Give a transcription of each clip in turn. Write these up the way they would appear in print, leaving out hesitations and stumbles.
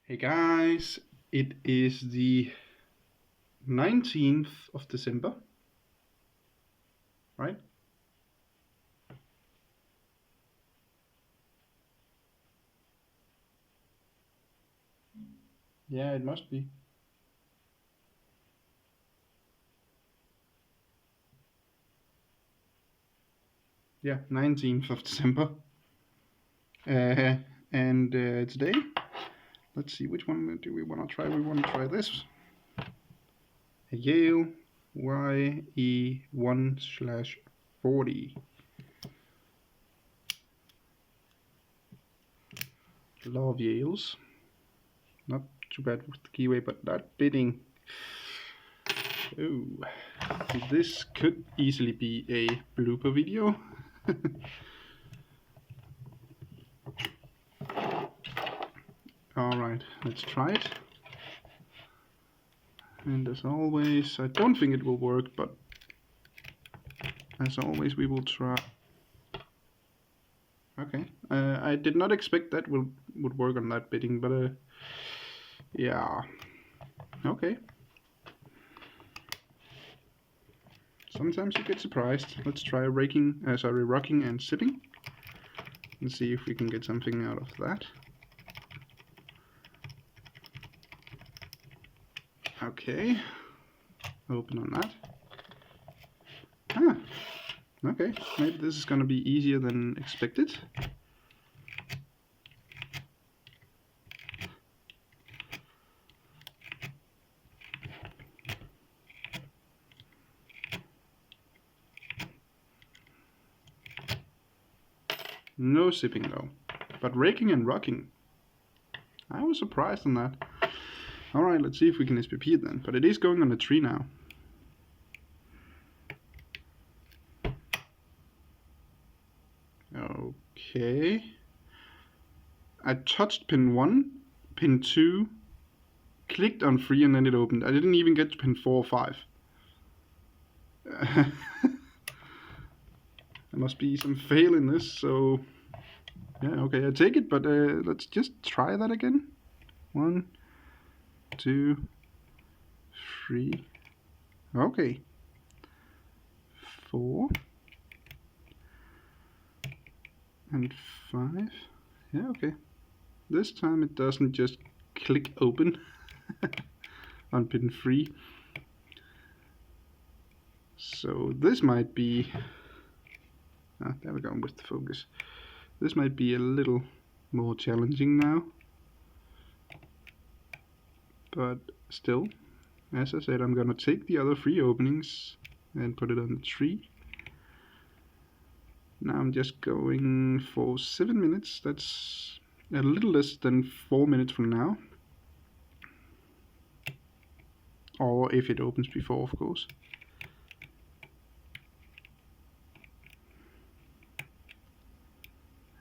Hey guys, it is the 19th of December, right? Yeah, it must be. Yeah, 19th of December. And today, let's see, which one do we want to try? We want to try this. A Yale ye1/40. Love Yales. Not too bad with the keyway, but that bidding. Oh, this could easily be a blooper video. Alright, let's try it. And as always, I don't think it will work, but as always we will try. Okay, I did not expect that would work on that bidding, but yeah, okay. Sometimes you get surprised. Let's try rocking and sipping, and see if we can get something out of that. Okay, open on that. Ah, okay, maybe this is gonna be easier than expected. No sipping though, but raking and rocking. I was surprised on that. Alright, let's see if we can SPP it then, but it is going on a tree now. Okay. I touched pin 1, pin 2, clicked on 3 and then it opened. I didn't even get to pin 4 or 5. There must be some fail in this, so yeah, okay, I take it, but let's just try that again. 1, 2, 3. Okay. 4 and 5. Yeah, okay. This time it doesn't just click open on pin 3. So this might be, there we go with the focus. This might be a little more challenging now, but still, as I said, I'm gonna take the other 3 openings and put it on the tree. Now I'm just going for 7 minutes. That's a little less than 4 minutes from now, or if it opens before, of course.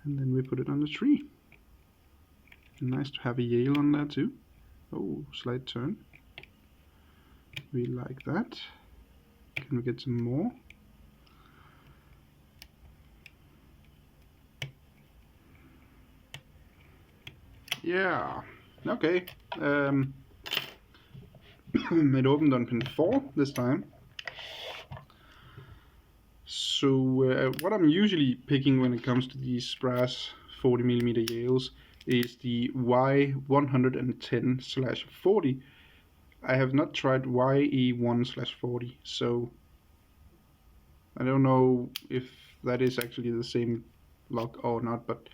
And then we put it on the tree. Nice to have a Yale on there too. Oh, slight turn. We like that. Can we get some more? Yeah, okay. It opened on pin 4 this time. So what I'm usually picking when it comes to these brass 40mm Yales is the Y110/40. I have not tried ye1/40, so I don't know if that is actually the same lock or not, but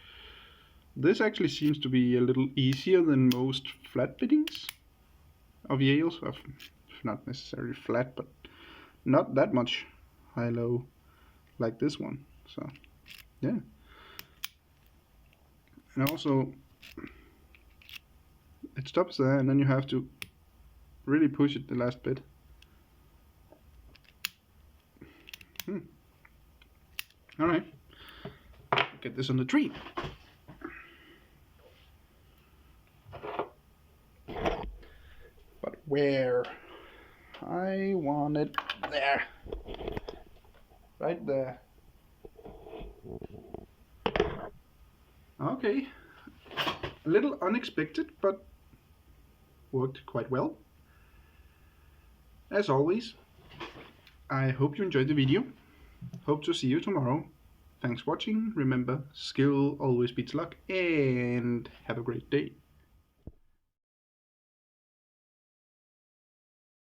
this actually seems to be a little easier than most flat biddings of Yales. Not necessarily flat, but not that much high-low like this one. So yeah, and also it stops there, and then you have to really push it the last bit. Alright, get this on the tree. But where? I want it there. Right there. Okay. A little unexpected, but worked quite well. As always, I hope you enjoyed the video. Hope to see you tomorrow. Thanks for watching. Remember, skill always beats luck, and have a great day.